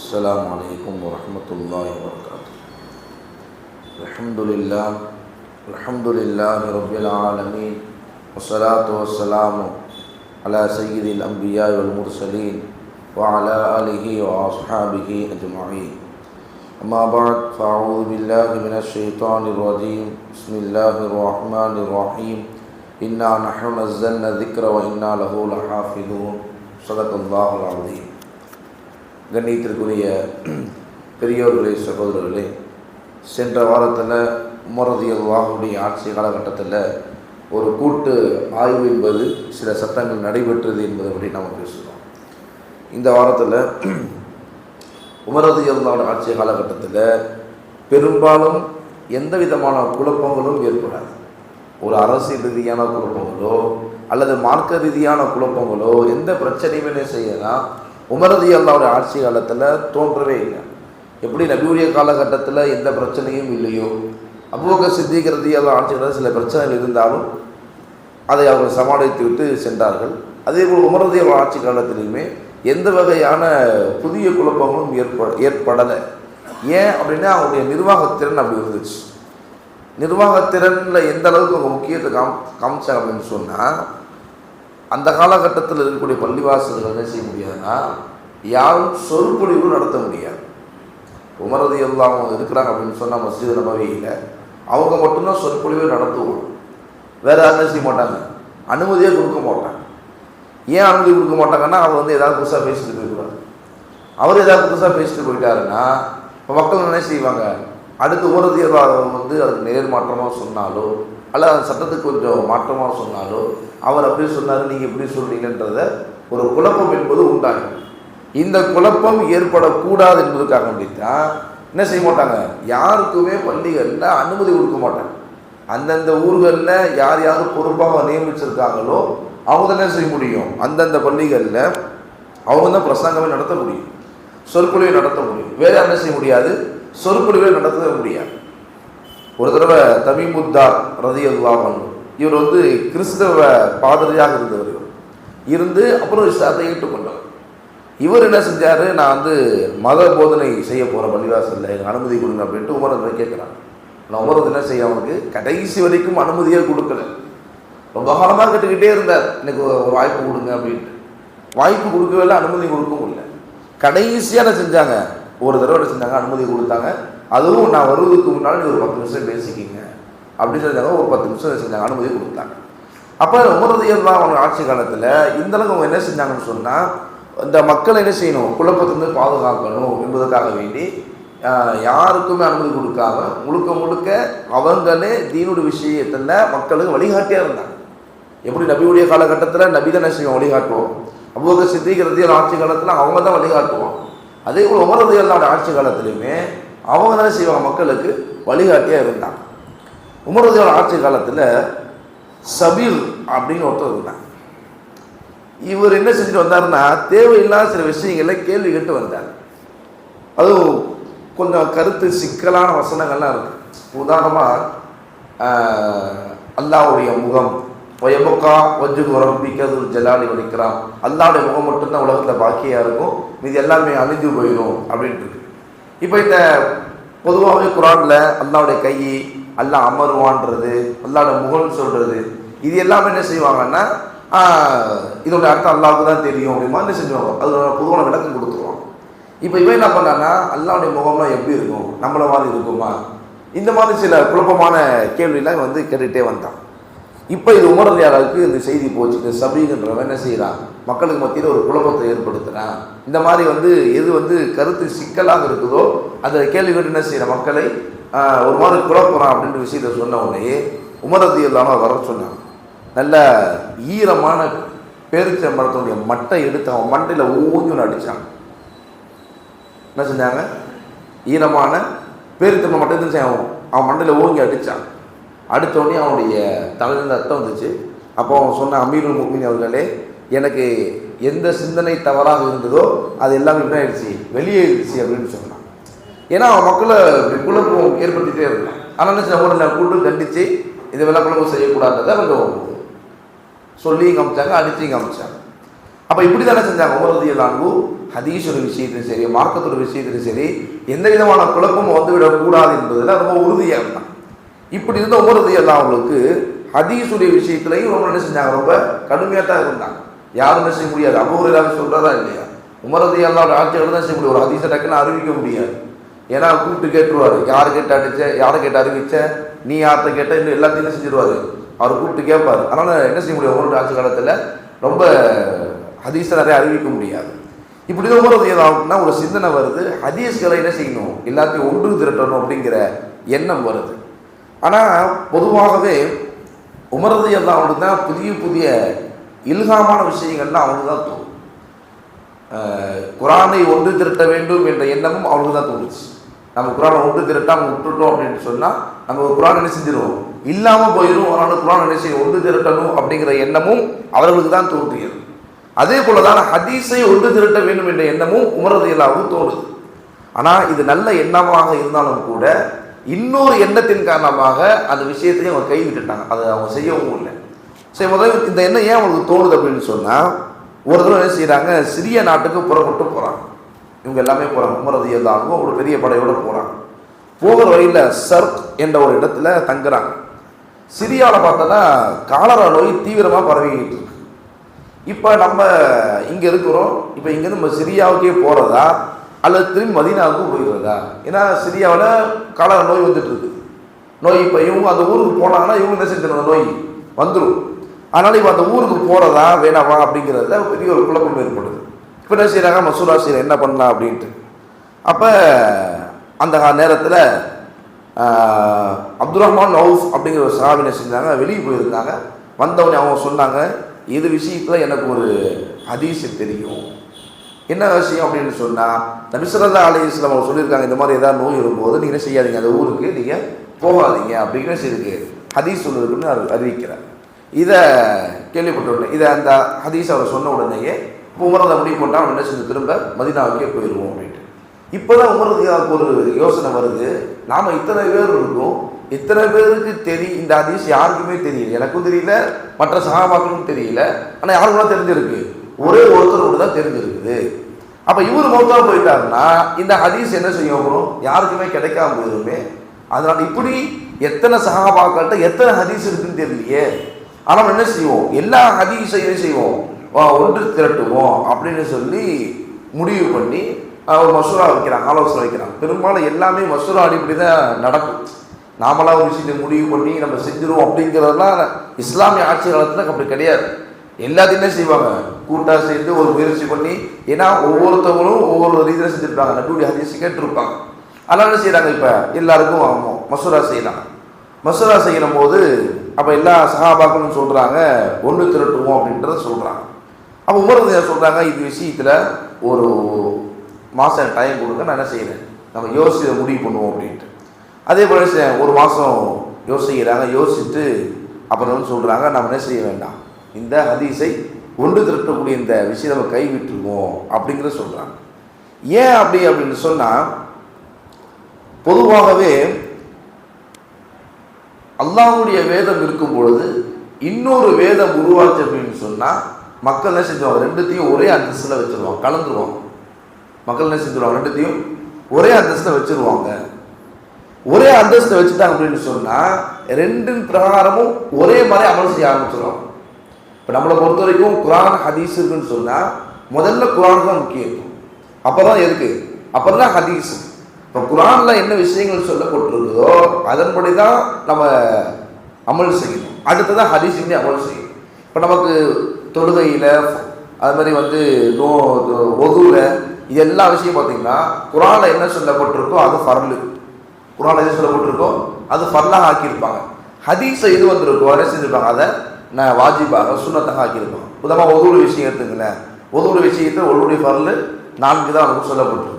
السلام عليكم ورحمة الله وبركاته. الحمد لله رب العالمين، والصلاة والسلام على سيد الأنبياء والمرسلين وعلى آله وأصحابه أجمعين. أما بعد، فأعوذ بالله من الشيطان الرجيم. بسم الله الرحمن الرحيم. إنا نحن نزلنا الذكر وإنا له لحافظون. صدق الله العظيم. கண்ணியத்திற்குரிய பெரியோர்களே, சகோதரர்களே, சென்ற வாரத்தில் உமர் ரலியல்லாஹுடைய ஆட்சி காலகட்டத்தில் ஒரு கூட்டு ஆய்வு என்பது சில சட்டங்கள் நடைபெற்றது என்பதை பற்றி நாம் பேசுகிறோம். இந்த வாரத்தில் உமர் ரலியல்லாஹுடைய ஆட்சி காலகட்டத்தில் பெரும்பாலும் எந்த விதமான குழப்பங்களும் ஏற்படாது. ஒரு அரசியல் ரீதியான குழப்பங்களோ அல்லது மார்க்க ரீதியான குழப்பங்களோ எந்த பிரச்சனையுமே செய்யலாம் உமர் ரலியல்லாஹுடைய ஆட்சி காலத்தில் தோன்றவே இல்லை. எப்படி நபியுடைய காலகட்டத்தில் எந்த பிரச்சனையும் இல்லையோ, அபூபக்கர் சித்திக் ரலியல்லாஹு ஆட்சி காலத்தில் சில பிரச்சனைகள் இருந்தாலும் அதை அவர்கள் சமாளித்து விட்டு சென்றார்கள். அதேபோல் உமர் ரலியல்லாஹு ஆட்சி காலத்திலையுமே எந்த வகையான புதிய குழப்பங்களும் ஏற்படலை. ஏன் அப்படின்னா அவங்களுடைய நிர்வாகத்திறன் அப்படி இருந்துச்சு. நிர்வாகத்திறனில் எந்த அளவுக்கு அவங்க முக்கியத்தை காமிச்சாங்க அப்படின்னு சொன்னால், அந்த காலகட்டத்தில் இருக்கக்கூடிய பள்ளிவாசல்கள் என்ன செய்ய முடியாதுன்னா யாரும் சொற்பொழிவு நடத்த முடியாது. உமர் ரலியல்லாஹு அவங்க இருக்கிறாங்க அப்படின்னு சொன்னால் மஸ்ஜித் நபவியில் அவங்க மட்டும்தான் சொற்பொழிவு நடத்துவோம். வேறு யாரும் செய்ய மாட்டாங்க, அனுமதியே கொடுக்க மாட்டாங்க. ஏன் அனுமதி கொடுக்க மாட்டாங்கன்னா அவர் வந்து ஏதாவது புதுசாக பேசிட்டு போயிடுவார். அவர் ஏதாவது புதுசாக பேசிட்டு போயிட்டாருன்னா இப்போ மக்கள் என்ன செய்வாங்க, அடுத்து உமர் ரலியல்லாஹு வந்து அதுக்கு நேர் மாற்றமாக சொன்னாலோ அல்ல அந்த சட்டத்துக்கு கொஞ்சம் மாற்றமாக சொன்னாலோ அவர் அப்படி சொன்னார், நீங்கள் எப்படி சொல்றீங்கன்றத ஒரு குழப்பம் என்பது உண்டாகும். இந்த குழப்பம் ஏற்படக்கூடாது என்பதற்காக வேண்டித்தான் என்ன செய்ய மாட்டாங்க, யாருக்குமே பள்ளிகளில் அனுமதி கொடுக்க மாட்டாங்க. அந்தந்த ஊர்களில் யார் யார் பொறுப்பாக நியமிச்சிருக்காங்களோ அவங்க தான் என்ன செய்ய முடியும், அந்தந்த பள்ளிகளில் அவங்க தான் பிரசங்கமே நடத்த முடியும், சொற்பொழிவை நடத்த முடியும். வேறு என்ன செய்ய முடியாது, சொற்பொழிவை நடத்தவே முடியாது. ஒரு தடவை தமீமுத்தார் ரலியல்லாஹு அன்ஹு இவர் வந்து கிறிஸ்தவ பாதிரியாக இருந்தவர் இருந்து அப்புறம் இஸ்லாத்தை ஏற்றுக்கொண்டவர். இவர் என்ன செஞ்சார், நான் வந்து மத போதனை செய்ய போகிறேன் பள்ளிவாசலில், எனக்கு அனுமதி கொடுங்க அப்படின்ட்டு உமர் அதை கேட்குறாங்க. ஆனால் உமர் என்ன செய்ய, அவனுக்கு கடைசி வரைக்கும் அனுமதியே கொடுக்கல. ரொம்ப காலமாக கேட்டுக்கிட்டே இருந்தார், எனக்கு ஒரு வாய்ப்பு கொடுங்க அப்படின்ட்டு. வாய்ப்பு கொடுக்கவே இல்லை, அனுமதி கொடுக்கவும் இல்லை. கடைசியாக என்ன செஞ்சாங்க, ஒரு தடவை என்ன செஞ்சாங்க, அனுமதி கொடுத்தாங்க. அதுவும் நான் வருவதுக்கு முன்னால் ஒரு 10 நிமிஷம் பேசிக்கிங்க அப்படின்னு செஞ்சாங்க. ஒரு 10 நிமிஷம் செஞ்சாங்க, அனுமதி கொடுத்தாங்க. அப்போ உமர் ரலியல்லாஹு அவங்க ஆட்சி காலத்தில் இந்த அளவுக்கு அவங்க என்ன செஞ்சாங்கன்னு சொன்னால், இந்த மக்களை என்ன செய்யணும், குழப்பத்திலிருந்து பாதுகாக்கணும் என்பதற்காக வேண்டி யாருக்குமே அனுமதி கொடுக்காம முழுக்க முழுக்க அவங்களே தீனுடைய விஷயத்தில் மக்களுக்கு வழிகாட்டியாக இருந்தாங்க. எப்படி நபியுடைய காலகட்டத்தில் நபி தான் என்ன செய்வோம், வழிகாட்டுவோம். அபூபக்கர் சித்திக் ரலியல்லாஹு ஆட்சி காலத்தில் அவங்க தான் வழிகாட்டுவோம். அதே போல் உமர் ரலியல்லாஹு ஆட்சி காலத்திலையுமே அவங்க தானே செய்வாங்க, மக்களுக்கு வழிகாட்டியாக இருந்தாங்க. உமர் ரலியல்லாஹு ஆட்சி காலத்தில் சபீல் அப்படின்னு ஒருத்தர் இருந்தாங்க. இவர் என்ன செஞ்சுட்டு வந்தாருன்னா, தேவையில்லாத சில விஷயங்களை கேள்வி கேட்டு வந்தார். அதுவும் கொஞ்சம் கருத்து சிக்கலான வசனங்கள்லாம் இருக்கு. உதாரணமாக அல்லாஹ்வுடைய முகம் வயபக்கா வஜ்ஹு ரப்பிக துல் ஜலாலி வல் இக்ராம், அல்லாஹ்வுடைய முகம் மட்டும்தான் உலகத்தில் பாக்கியாக இருக்கும், மீது எல்லாமே அழிஞ்சு போயிடும் அப்படின்ட்டு இருக்கு. இப்போ இந்த பொதுவாகவே குரானில் அல்லாஹ்வுடைய கை, அல்லாஹ் அமருவான்றது, அல்லாஹ்வுடைய முகம்னு சொல்கிறது, இது எல்லாமே என்ன செய்வாங்கன்னா இதோட அர்த்தம் அல்லாஹ்வுக்கு தான் தெரியும் அப்படிமா என்ன செஞ்சுவாங்க, அதோட பொதுவான விளக்கம் கொடுத்துருவாங்க. இப்போ இவன் என்ன பண்ணான்னா, அல்லாஹ்வுடைய முகம்லாம் எப்படி இருக்கும், நம்மள மாதிரி இருக்குமா, இந்த மாதிரி சில குழப்பமான கேள்வியெல்லாம் வந்து கேட்டுகிட்டே வந்தான். இப்போ இது உமர் ரலியல்லாஹுக்கு இந்த செய்தி போச்சு. இந்த சபீகன்றவன் என்ன செய்கிறான், மக்களுக்கு மத்தியில் ஒரு குழப்பத்தை ஏற்படுத்துகிறான். இந்த மாதிரி வந்து எது வந்து கருத்து சிக்கலாக இருக்குதோ அந்த கேள்வி கேட்டு என்ன செய்கிறான், மக்களை ஒரு மாதிரி குழப்பறான் அப்படின்ற விஷயத்தை சொன்ன உடனே உமர் ரலியல்லாஹு வர சொன்னான். நல்ல ஈரமான பேரிச்சம்பழத்தினுடைய மட்டை எடுத்து அவன் மண்டையில் ஊஞ்சல் அடித்தான். என்ன செஞ்சாங்க, ஈரமான பேரிச்சம்பழம் மட்டை எடுத்து அவன் மண்டையில் ஊங்கி அடித்தான். அடுத்தோடனே அவனுடைய தலையிலிருந்து ரத்தம் வந்துச்சு. அப்போ அவன் சொன்ன, அமீருல் முஃமினீன் அவர்களே, எனக்கு எந்த சிந்தனை தவறாக இருந்ததோ அது எல்லாமே என்ன ஆயிடுச்சு, வெளியேறிடுச்சு அப்படின்னு சொன்னான். ஏன்னா அவன் மக்களை குழப்பம் ஏற்படுத்திகிட்டே இருந்தான். ஆனால் என்ன செய்ய, கூட்டு கண்டித்து இந்த விளக்குழம்பு செய்யக்கூடாததை கொஞ்சம் சொல்லி காமிச்சாங்க, அடித்து காமிச்சாங்க. அப்போ இப்படி தானே செஞ்சாங்க உமர் ரலியல்லாஹு அன்ஹு. ஹதீஸோட விஷயத்திலும் சரி, மார்க்கத்தோட விஷயத்திலும் சரி, எந்த விதமான குழப்பமும் வந்துவிடக்கூடாது என்பதில் ரொம்ப உறுதியாக இருந்தாங்க. இப்படி இருந்த உமர் ரலியல்லாஹு அன்ஹுவுக்கு ஹதீஸுடைய விஷயத்திலையும் ரொம்ப என்ன செஞ்சாங்க, ரொம்ப கடுமையாக தான் இருந்தாங்க. யாரும் என்ன செய்ய முடியாது. அபூ ஹுரைரா சொல்கிறதா இல்லையா, உமர் ரலியல்லாஹு அன்ஹு ஆட்சியாளர் தான் செய்ய முடியும். ஒரு ஹதீஸை டக்குன்னு அறிவிக்க முடியாது. ஏன்னா கூப்பிட்டு கேட்டுருவார், யாரை கேட்டு அடிச்ச, யாரை கேட்டு அறிவிச்ச, நீ யார்கிட்ட கேட்ட, இன்னும் எல்லாத்தையும் செஞ்சிருவார். அவர் கூப்பிட்டு கேட்பார். அதனால் என்ன செய்ய முடியும், உமருடைய ஆட்சி காலத்தில் ரொம்ப ஹதீஸை நிறைய அறிவிக்க முடியாது. இப்படி உமர் ரலியல்லாஹு அன்ஹுனா ஒரு சிந்தனை வருது, ஹதீஸ்களை என்ன செய்யணும், எல்லாத்தையும் ஒன்று திரட்டணும் அப்படிங்கிற எண்ணம் வருது. ஆனால் பொதுவாகவே உமர் ரலியல்லாஹு அன்ஹு தான் புதிய புதிய இல்ஹாமான விஷயங்கள்லாம் அவனுக்கு தான் தோணும். குரானை ஒன்று திரட்ட வேண்டும் என்ற எண்ணமும் அவனுக்கு தான் தோணுச்சு. நம்ம குரானை ஒன்று திரட்டாமல் விட்டுட்டோம் அப்படின்னு சொன்னால் நம்ம குரான் என்ன செஞ்சிருவோம், இல்லாமல் போயிடும். அதனால் குரான் என்ன செய்யும், ஒன்று திரட்டணும் அப்படிங்கிற எண்ணமும் அவர்களுக்கு தான் தோன்றியது. அதே போல தான் ஹதீஸை ஒன்று திரட்ட வேண்டும் என்ற எண்ணமும் உமர் ரலியல்லாஹு அன்ஹு தோணுது. ஆனால் இது நல்ல எண்ணமாக இருந்தாலும் கூட இன்னொரு எண்ணத்தின் காரணமாக அந்த விஷயத்தையும் அவங்க கைவிட்டுட்டாங்க. அதை அவங்க செய்யவும் இல்லை. சரி, முதல்ல இந்த எண்ணம் ஏன் அவங்களுக்கு தோணுது அப்படின்னு சொன்னால், ஒரு தடவை என்ன செய்கிறாங்க, சிரிய நாட்டுக்கு புறப்பட்டு போகிறாங்க. இவங்க எல்லாமே போகிறாங்க. உமர் ரலியல்லாஹு அன்ஹு ஒரு பெரிய படையோடு போகிறாங்க. போகிற வழியில் சர்க் என்ற ஒரு இடத்துல தங்குறாங்க. சிரியாவில் பார்த்தோன்னா காலரா நோய் தீவிரமாக பரவிக்கிட்டு இருக்கு. இப்போ நம்ம இங்கே இருக்கிறோம். இப்போ இங்கேருந்து நம்ம சிரியாவுக்கே போகிறதா அல்லது திரும்பி மதீனாவுக்கும் போயிடுறதா? ஏன்னா சிரியாவில் காலரா நோய் வந்துட்டு இருக்கு. நோய் இப்போ இவங்க அந்த ஊருக்கு போனாங்கன்னா இவங்க என்ன செஞ்சிடும், நோய் வந்துடும். அதனால் இப்போ அந்த ஊருக்கு போகிறதா வேணாமா அப்படிங்கிறதுல பெரிய ஒரு குழப்பம் ஏற்படுது. இப்போ என்ன செய்கிறாங்க, மசூரா செய்கிற என்ன பண்ணலாம் அப்படின்ட்டு. அப்போ அந்த நேரத்தில் அப்துல் ரஹ்மான் அவுஃப் அப்படிங்கிற ஒரு சஹாபி என்ன செஞ்சாங்க, வெளியே போயிருந்தாங்க. வந்தவொடனே அவங்க சொன்னாங்க, இது விஷயத்தில் எனக்கு ஒரு ஹதீஸ் தெரியும். என்ன விஷயம் அப்படின்னு சொன்னால், நபி ஸல்லல்லாஹு அலைஹி வஸல்லம் அவங்க சொல்லியிருக்காங்க, இந்த மாதிரி ஏதாவது நோய் வரும்போது நீங்கள் என்ன செய்யாதீங்க, அந்த ஊருக்கு நீங்கள் போகாதீங்க அப்படிங்கிற செய்திருக்கு ஹதீஸ் சொல்லுறதுன்னு அறிவிக்கிறார். இதை கேள்விப்பட்ட இதை அந்த ஹதீஸ் அவர் சொன்ன உடனேயே உமர் அதை முடிவு போட்டால் அவன் என்ன செஞ்சு திரும்ப மதீனாவுக்கே போயிடுவோம் அப்படின்ட்டு. இப்போ தான் உமர் ரலியல்லாஹு ஒரு யோசனை வருது, நாம் இத்தனை பேர் இருக்கோம், இத்தனை பேருக்கு இந்த ஹதீஸ் யாருக்குமே தெரியல, எனக்கும் தெரியல, மற்ற சஹாபாக்களுக்கும் தெரியல. ஆனால் யாருக்குலாம் தெரிஞ்சிருக்கு, ஒரே ஒருத்தருக்கு தான் தெரிஞ்சிருக்குது. அப்போ இவர் மௌத்தா போயிட்டாருன்னா இந்த ஹதீஸ் என்ன செய்யணும், யாருக்குமே கிடைக்காம போயிருமே. அதனால் இப்படி எத்தனை சஹாபாக்கள்கிட்ட எத்தனை ஹதீஸ் இருக்குன்னு தெரியலையே. ஆனால் என்ன செய்வோம், எல்லா ஹதீஸையும் செய்வோம், ஒன்று திரட்டுவோம் அப்படின்னு சொல்லி முடிவு பண்ணி ஒரு மசூரா வைக்கிறாங்க, ஆலோசனை வைக்கிறாங்க. பெரும்பாலும் எல்லாமே மசூரா அடிப்படை தான் நடக்கும். நாமளாக ஒரு விஷயத்தை முடிவு பண்ணி நம்ம செஞ்சிருவோம் அப்படிங்கிறதெல்லாம் இஸ்லாமிய ஆட்சி காலத்தில் அப்படி கிடையாது. எல்லாத்தையுமே செய்வாங்க, கூட்டாக சேர்ந்து ஒரு முயற்சி பண்ணி. ஏன்னா ஒவ்வொருத்தவங்களும் ஒவ்வொரு ரீதியில் செஞ்சுருப்பாங்க, நபியுடைய ஹதீஸ் கேட்டுருப்பாங்க. அதனால் என்ன செய்கிறாங்க, இப்போ எல்லாருக்கும் மசூரா செய்யலாம். மசூரா செய்யும் போது அப்போ எல்லா சஹாபாக்களும் சொல்கிறாங்க, ஒன்று திரட்டுவோம் அப்படின்றத சொல்கிறாங்க. அப்போ உமர் சொல்கிறாங்க, இது விஷயத்தில் ஒரு மாதம் டைம் கொடுங்க, நான் என்ன செய்கிறேன், நம்ம யோசித்து முடிவு பண்ணுவோம் அப்படின்ட்டு. அதே போல் ஒரு மாதம் யோசிக்கிறாங்க. யோசிச்சுட்டு அப்புறம் சொல்கிறாங்க, நம்ம என்ன செய்ய வேண்டாம், இந்த ஹதீஸை ஒன்று திரட்டக்கூடிய இந்த விஷயம் நம்ம கைவிட்டுருவோம் அப்படிங்கிறத சொல்கிறாங்க. ஏன் அப்படின்னு சொன்னால், பொதுவாகவே அல்லாஹ்வுடைய வேதம் இருக்கும் பொழுது இன்னொரு வேதம் உருவாச்சு அப்படின்னு சொன்னால் மக்கள் என்ன செஞ்சுருவாங்க, ரெண்டுத்தையும் ஒரே அந்தஸ்தில் வச்சுருவாங்க, கலந்துருவாங்க. மக்கள் என்ன செஞ்சுருவாங்க, ரெண்டுத்தையும் ஒரே அந்தஸ்தில் வச்சுருவாங்க. ஒரே அந்தஸ்தை வச்சுட்டாங்க அப்படின்னு சொன்னால் ரெண்டின் பிரகாரமும் ஒரே மாதிரி அமல் செய்ய ஆரம்பிச்சிருவாங்க. இப்போ நம்மளை பொறுத்த வரைக்கும் குரான் ஹதீஸ் இருக்குன்னு சொன்னால் முதல்ல குரான் தான் முக்கியத்துவம், அப்போ தான் எதுக்கு, அப்புறம் தான் ஹதீஸ். இப்போ குரானில் என்ன விஷயங்கள் சொல்லப்பட்டிருக்குதோ அதன்படி தான் நம்ம அமல் செய்யணும். அடுத்ததான் ஹதீஸுமே அமல் செய்யணும். இப்போ நமக்கு தொழுகையில் அது மாதிரி ஒதுவில் இது எல்லா விஷயம் பார்த்திங்கன்னா குரானில் என்ன சொல்லப்பட்டிருக்கோ அது ஃபர்லு, குரானில் எது சொல்லப்பட்டிருக்கோ அது ஃபர்லாக ஆக்கியிருப்பாங்க. ஹதீஸை எது வந்திருக்கோ அதை செஞ்சுருப்பாங்க, அதை நான் வாஜிபாக சுன்னத்தாக ஆக்கியிருப்பாங்க. உதாரணமாக ஒதுவுடைய விஷயம் எடுத்துங்களேன், ஒதுவுடைய விஷயத்தை ஒருவருடைய ஃபர்லு 4 தான் நமக்கு சொல்லப்பட்டிருக்கு.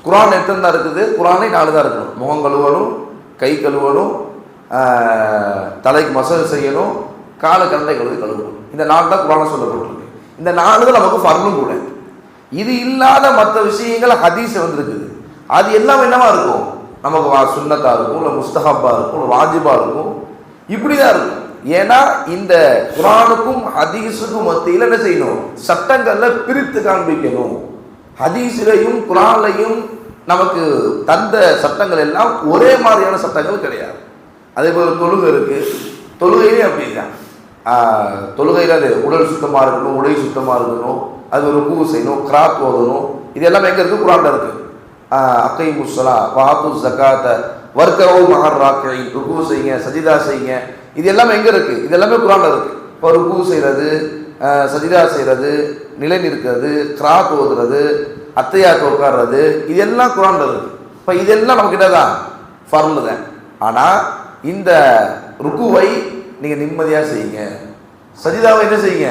குரான் எத்தனை தான் இருக்குது, குரானே 4 தான் இருக்கணும். முகம் கழுவணும், கை கழுவணும், தலைக்கு மசாஜ் செய்யணும், காலை கரண்டை கழுவணும். இந்த 4 தான் குரானை சொல்லப்பட்டிருக்கு. இந்த 4 தான் நமக்கு ஃபர்லும் கூட. இது இல்லாத மற்ற விஷயங்கள் ஹதீஸ் வந்துருக்குது. அது எல்லாம் என்னவா இருக்கும், நமக்கு சுன்னத்தாக இருக்கும், இல்லை முஸ்தஹப்பா இருக்கும், இல்லை வாஜிபாக இருக்கும், இப்படி தான் இருக்கும். ஏன்னா இந்த குர்ஆனுக்கும் ஹதீஸுக்கும் மத்தியில் என்ன செய்யணும், சட்டங்கள்ல பிரித்து காண்பிக்கணும். ஹதீஸிலையும் குர்ஆன்லையும் நமக்கு தந்த சட்டங்கள் எல்லாம் ஒரே மாதிரியான சட்டங்கள் கிடையாது. அதே போல் தொழுகை இருக்கு, தொழுகையிலே அப்படிதான். தொழுகையில் அது உடல் சுத்தமாக இருக்கணும், உடை சுத்தமாக இருக்கணும், அது ஒரு பூ செய்யணும், கிராத் ஓதணும். இது எல்லாமே எங்கே இருக்குது? குர்ஆன்ல இருக்குது. அக்கைமுஸ்ஸலா வாத்து ஜகாத்த வர்க்கவு மகர் ராக்கை, ருக்கு செய்யுங்க, சஜிதா செய்யுங்க. இது எல்லாமே எங்கே இருக்குது? இது எல்லாமே குர்ஆன்ல இருக்குது. இப்போ ருக்கு செய்கிறது, சஜிதா செய்கிறது, நிலை நிற்கிறது, கிராத் ஓதுறது, அத்தையாத்து உட்கார்றது, இது எல்லாம் குர்ஆன்ல இருக்குது. இப்போ இதெல்லாம் நமக்கு என்னதான்? ஃபர்லு தான். ஆனால் இந்த ருக்குவை நீங்கள் நிம்மதியாக செய்யுங்க, சஜிதாவை என்ன செய்யுங்க,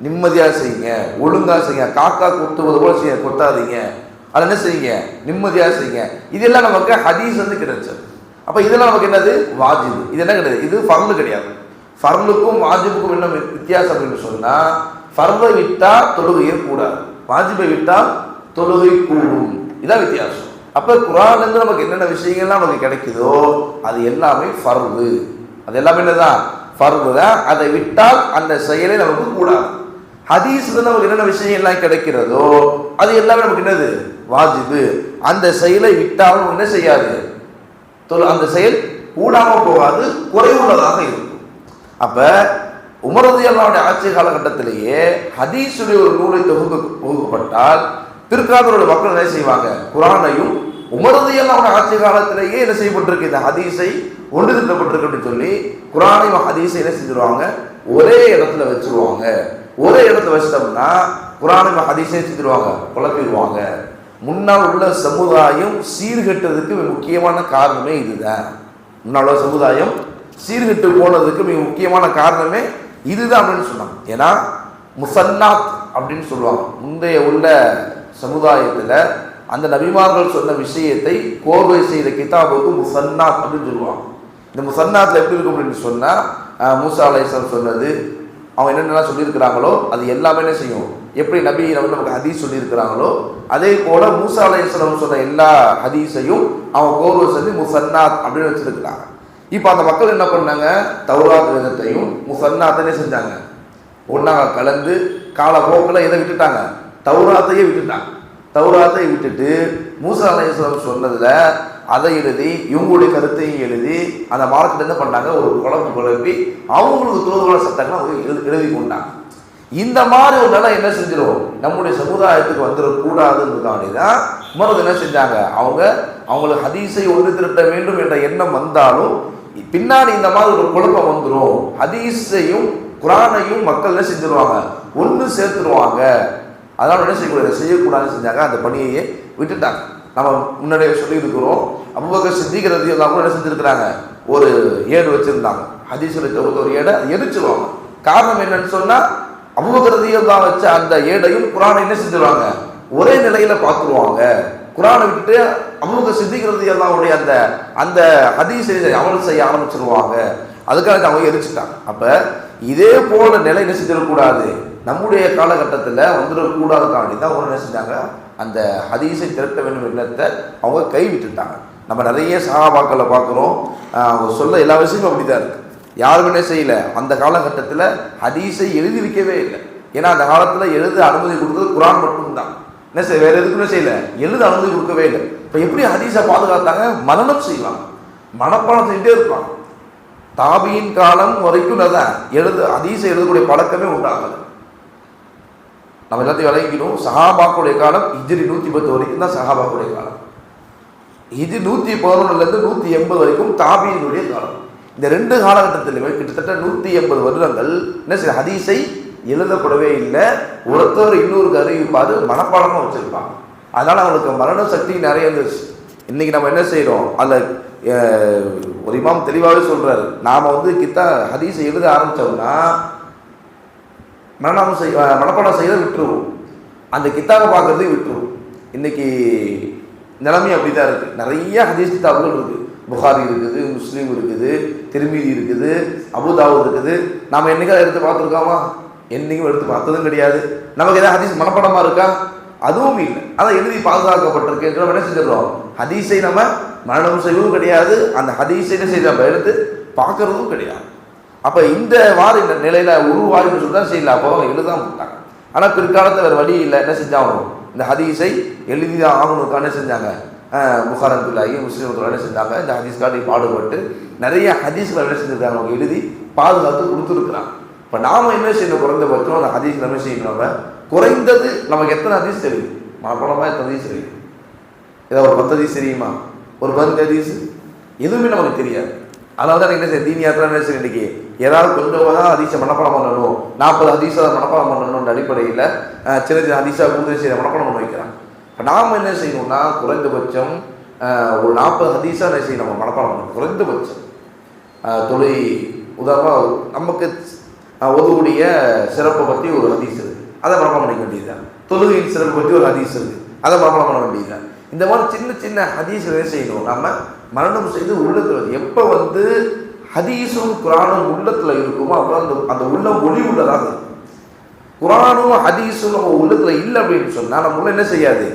நிம்மதியாக செய்யுங்க, ஒழுங்காக செய்யுங்க, காக்கா கொத்துவது போல செய்ய கொத்தாதீங்க, அதை என்ன செய்யுங்க, நிம்மதியாக செய்யுங்க. இதெல்லாம் நமக்கு ஹதீஸ் வந்து கிடைச்சது. அப்போ இதெல்லாம் நமக்கு என்னது? வாஜிபு. இது என்ன கிடையாது, இது ஃபர்லு கிடையாது. ஃபர்லுக்கும் வாஜிபுக்கும் என்ன வித்தியாசம் அப்படின்னு சொன்னால், ஃபர்லை விட்டால் தொழுகையே கூடாது, வாஜிபை விட்டால் தொழுகை கூடும். இதான் வித்தியாசம். அப்போ குர்ஆன்லேருந்து நமக்கு என்னென்ன விஷயங்கள்லாம் நமக்கு கிடைக்குதோ அது எல்லாமே ஃபர்லு. அது எல்லாமே என்னதான்? ஃபர்லு தான். அதை விட்டால் அந்த செயலை நமக்கு கூடாது. ஹதீஸ்ல நமக்கு என்னென்ன விஷயங்கள்லாம் கிடைக்கிறதோ அது எல்லாமே நமக்கு என்னது? வாஜிபு. அந்த செயலை விட்டாலும் என்ன செய்யாது, அந்த செயல் கூடாம போகாது, குறைவுள்ளதாக இருக்கும். அப்ப உமர் ரலியல்லாஹு அன்ஹு ஆட்சி காலகட்டத்திலேயே ஹதீஸுடைய ஒரு நூலை தொகுக்கப்பட்டால் பிற்காலத்தோட மக்கள் என்ன செய்வாங்க, குர்ஆனையும் உமர் ரலியல்லாஹு அன்ஹு ஆட்சி காலத்திலேயே என்ன செய்யப்பட்டிருக்கு, இந்த ஹதீஸை ஒன்று திட்டப்பட்டிருக்கு அப்படின்னு சொல்லி குர்ஆனையும் ஹதீஸை என்ன செஞ்சிருவாங்க, ஒரே இடத்துல வச்சிருவாங்க. ஒரே இடத்துல வச்சிட்டோம்னா குர்ஆனையும் ஹதீஸையும் செஞ்சிருவாங்க, குழப்பிடுவாங்க. முன்னால் உள்ள சமுதாயம் சீர்கெட்டதுக்கு முக்கியமான காரணமே இதுதான். முன்னால் உள்ள சமுதாயம் சீர்கெட்டு போனதுக்கு மிக முக்கியமான காரணமே இதுதான் அப்படின்னு சொன்னாங்க. ஏன்னா முசன்னாத் அப்படின்னு சொல்லுவாங்க. முந்தைய உள்ள சமுதாயத்தில் அந்த நபிமார்கள் சொன்ன விஷயத்தை கோர்வை செய்த கிதாபுக்கு முசன்னாத் அப்படின்னு சொல்லுவாங்க. இந்த முசன்னாத்தில் எப்படி இருக்கும் அப்படின்னு சொன்னால், மூசா அலைஹிஸ்ஸலாம் சொன்னது, அவங்க என்னென்னலாம் சொல்லியிருக்கிறாங்களோ அது எல்லாமே என்ன செய்யும், எப்படி நபி நமக்கு ஹதீஸ் சொல்லியிருக்கிறாங்களோ அதே போல மூசா அலைஹிஸ்ஸலாம் சொன்ன எல்லா ஹதீஸையும் அவங்க கோர்வை செஞ்சு முசன்னாத் அப்படின்னு வச்சிருக்கிறாங்க. இப்போ அந்த மக்கள் என்ன பண்ணாங்க, தௌராத் வேதத்தையும் முசன்னாத்தையும் செஞ்சாங்க, ஒன்றாக கலந்து காலப்போக்கில் எதை விட்டுட்டாங்க, தௌராத்தையே விட்டுட்டாங்க. தௌராத்தை விட்டுட்டு மூசா அலைஹிஸ்ஸலாம் சொன்னதில் அதை எழுதி இவங்களுடைய கருத்தையும் எழுதி அந்த மார்க்கெட் என்ன பண்ணாங்க, ஒரு குழப்பி அவங்களுக்கு தோதுவான சட்டங்களை எழுதி கொண்டாங்க. இந்த மாதிரி ஒரு நிலை என்ன செஞ்சிடும், நம்முடைய சமுதாயத்துக்கு வந்துடக்கூடாதுன்றதுக்காண்டி தான் உமர் என்ன செஞ்சாங்க, அவங்களுக்கு ஹதீஸை ஒன்று திரட்ட வேண்டும் என்ற எண்ணம் வந்தாலும் பின்னாடி இந்த மாதிரி ஒரு குழப்பம் வந்துடும், ஹதீஸையும் குர்ஆனையும் மக்கள் என்ன செஞ்சிருவாங்க, ஒன்று சேர்த்துருவாங்க. அதனால என்ன செய்யக்கூடாதுன்னு செஞ்சாங்க, அந்த பணியையே விட்டுட்டாங்க. நம்ம முன்னாடியே சொல்லியிருக்கிறோம், அபூபக்கர் சித்திக் ரலியல்லாஹு அன்ஹு என்ன செஞ்சிருக்கிறாங்க, ஒரு ஏடு வச்சிருந்தாங்க, ஹதீஸில் ஒரு ஏடை எரிச்சிருவாங்க. காரணம் என்னன்னு சொன்னால், அபூபக்கர் ரலியல்லாஹு வச்ச அந்த ஏடையும் குர்ஆனை என்ன செஞ்சிருவாங்க, ஒரே நிலையில பார்த்துருவாங்க. குர்ஆனை விட்டுட்டு அபூபக்கர் சித்திக் ரலியல்லாஹு அன்ஹுடைய அந்த ஹதீஸை அமல் செய்ய ஆரம்பிச்சிருவாங்க. அதுக்காக அவங்க எரிச்சிட்டாங்க. அப்ப இதே போல நிலை என்ன செஞ்சிடக்கூடாது, நம்முடைய காலகட்டத்தில் வந்துடக்கூடாதுக்காண்டி தான் அவங்க என்ன செஞ்சாங்க, அந்த ஹதீஸை திரட்ட வேண்டும் எண்ணத்தை அவங்க கைவிட்டுட்டாங்க. நம்ம நிறைய சஹாபாக்களை பார்க்குறோம், அவங்க சொல்ல எல்லா விஷயமும் அப்படி தான் இருக்குது. யாருமே என்ன செய்யலை, அந்த காலகட்டத்தில் ஹதீஸை எழுதி வைக்கவே இல்லை. ஏன்னா அந்த காலத்தில் எழுத அனுமதி கொடுத்தது குர்ஆன் மட்டும்தான். என்ன செய்ய, வேறு எதுக்குமே செய்யலை, எழுத அனுமதி கொடுக்கவே இல்லை. இப்போ எப்படி ஹதீஸை பாதுகாத்தாங்க, மனனம் செய்வாங்க, மனப்பாடம் செஞ்சுட்டே இருப்பாங்க. தாபியின் காலம் வரைக்கும் அதான் ஹதீஸை எழுதக்கூடிய பழக்கமே உண்டாகலை. நம்ம எல்லாத்தையும் விளங்கிக்கணும். சஹாபாக்குடைய காலம் ஹிஜ்ரி 110 வரைக்கும் தான் சஹாபாக்குடைய காலம். இது 111 180 வரைக்கும் தாபீனுடைய காலம். இந்த ரெண்டு காலகட்டத்திலுமே கிட்டத்தட்ட 180 வருடங்கள் என்ன செய்ய, ஹதீஸை எழுதப்படவே இல்லை. ஒருத்தர் இன்னொருக்கு அறிவிப்பாரு, மனப்பாடமாக வச்சிருப்பாங்க. அதனால அவங்களுக்கு மரண சக்தி நிறைய இருந்துச்சு. இன்னைக்கு நம்ம என்ன செய்யறோம், அதில் ஒரு இமாம் தெளிவாகவே சொல்றாரு, நாம ஹதீஸை எழுத ஆரம்பிச்சோம்னா மனப்பாடம் செய்ய விட்டுருவோம், அந்த கித்தாபை பார்க்கறதே விட்டுருவோம். இன்னைக்கு நிலைமை அப்படிதான் இருக்கு. நிறைய ஹதீஸ் கிதாபுகள் இருக்கு, புகாரி இருக்குது, முஸ்லீம் இருக்குது, திர்மிதி இருக்குது, அபூதாவூத் இருக்குது. நாம என்னைக்காவது எடுத்து பார்த்துருக்கோமா? என்னைக்கும் எடுத்து பார்த்ததும் கிடையாது. நமக்கு ஏதாவது ஹதீஸ் மனப்பாடமா இருக்கா? அதுவும் இல்லை. அதான் எழுதி பாதுகாக்கப்பட்டிருக்கு என்று நம்ம என்ன செஞ்சிடறோம், ஹதீஸை நம்ம மரணம் செய்வதும் கிடையாது, அந்த ஹதீஸை என்ன செய்ய நம்ம எடுத்து பார்க்கறதும் கிடையாது. அப்போ இந்த வாரி நிலையில் உருவாரின்னு சொல்லி தான் செய்யல, அப்போ அவங்க எழுத மாட்டாங்க. ஆனால் பிற்காலத்தில் வேறு வழி இல்லை, என்ன செஞ்சாகணும், இந்த ஹதீஸை எழுதி தான் ஆகணுக்கான என்ன செஞ்சாங்க, புகாரத்துள்ளாகி முஸ்லீம்கள் என்ன செஞ்சாங்க, இந்த ஹதீஸ்காண்டி பாடுபட்டு நிறைய ஹதீஸ்களை என்ன செஞ்சுருக்காங்க, அவங்க எழுதி பாதுகாத்து கொடுத்துருக்குறாங்க. இப்போ நாம் என்ன செய்யணும், குறைந்தபட்சம் அந்த ஹதீஸ் என்ன செய்யணும், நம்ம குறைந்தது நமக்கு எத்தனை ஹதீஸ் தெரியும், மனப்படமாக எத்தனை ஹதீஸ் தெரியும், ஏதாவது ஒரு 10 ஹதீஸ் தெரியுமா, ஒரு 15 ஹதீஸ், எதுவுமே நமக்கு தெரியாது. அதனால தான் என்ன செய்ய தீனி யாத்திரை என்ன செய்ய இன்றைக்கி ஏதாவது கொஞ்சமாக தான் ஹதீஸை மனப்பாடம் பண்ணணும், 40 ஹதீஸை மனப்பாடம் பண்ணணுன்ற அடிப்படையில் சின்ன சின்ன ஹதீஸாக கூடுதல் செய்ய மனப்பாடம் பண்ண வைக்கிறாங்க. இப்போ நாம் என்ன செய்யணும்னா குறைந்தபட்சம் ஒரு 40 ஹதீஸாக என்ன செய்யணும், நம்ம மனப்பாடம் பண்ணணும் குறைந்தபட்சம். தொழில் உதாரணமாக நமக்கு ஒதுவுடைய சிறப்பை பற்றி ஒரு ஹதீஸ் இருக்குது, அதை மனப்பாடம் பண்ணிக்க வேண்டியதுதான். தொழுகையின் சிறப்பை பற்றி ஒரு ஹதீஸ் இருக்குது, அதை மனப்பாடம் பண்ண வேண்டியதுதான். இந்த மாதிரி சின்ன சின்ன ஹதீஸ் என்ன செய்யணும், நம்ம மரணம் செய்து உள்ளத்தில் எப்போ ஹதீஸும் குரானும் உள்ளத்தில் இருக்குமோ அப்போ அந்த உள்ளம் ஒளி உள்ளதாக இருக்கும். குரானும் ஹதீஸும் நம்ம உள்ளத்தில் இல்லை அப்படின்னு சொன்னால் நம்ம உள்ள என்ன செய்யாது,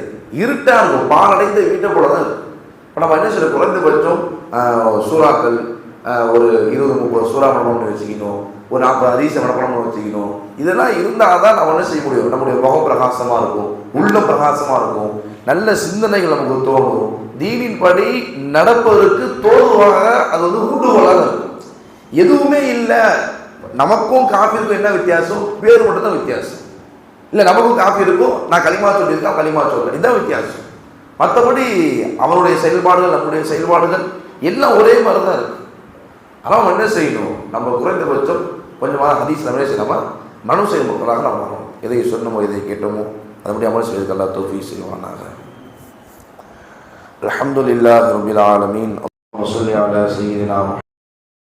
இருட்டாக இருக்கும், பாலடைந்த வீட்டை போல தான் இருக்கும். இப்போ நம்ம என்ன செய்யணும், குறைந்தபட்சம் சூறாக்கள் ஒரு 20-30 சூறா மனப்பாடம் பண்ணி வச்சுக்கணும், ஒரு 40 ஹதீஸை மனப்பாடம் பண்ணி வச்சுக்கணும். இதெல்லாம் இருந்தால் தான் நம்ம என்ன செய்ய முடியும், நம்முடைய முகம் பிரகாசமாக இருக்கும், உள்ளம் பிரகாசமாக இருக்கும், நல்ல சிந்தனைகள் நமக்கு தோணும், தீனின் படி நடப்பதற்கு தோதுவாக அது ஊடுகோலாக இருக்கும். எதுவுமே இல்லை, நமக்கும் காஃபிருக்கும் என்ன வித்தியாசம், பேர் மட்டும் தான் வித்தியாசம். இல்லை நமக்கும் காஃபி இருக்கும், நான் களிமா சொல்லியிருக்கேன், களிமா சொல்றேன், இதுதான் வித்தியாசம். மற்றபடி அவனுடைய செயல்பாடுகள் நம்முடைய செயல்பாடுகள் எல்லாம் ஒரே மாதிரி தான் இருக்கு. ஆனால் நம்ம என்ன செய்யணும், நம்ம குறைந்தபட்சம் கொஞ்சமாக ஹதீஸ் நம்ம நம்ம மனம் செய்யும் மக்களாக நம்ம வரணும். எதை சொன்னமோ எதை கேட்டோமோ அதனுடைய அமல் செய்வதற்கு அல்லாஹ் தௌஃபீக் செய்வானாக. அல்ஹம்துலில்லாஹி ரப்பில் ஆலமீன்.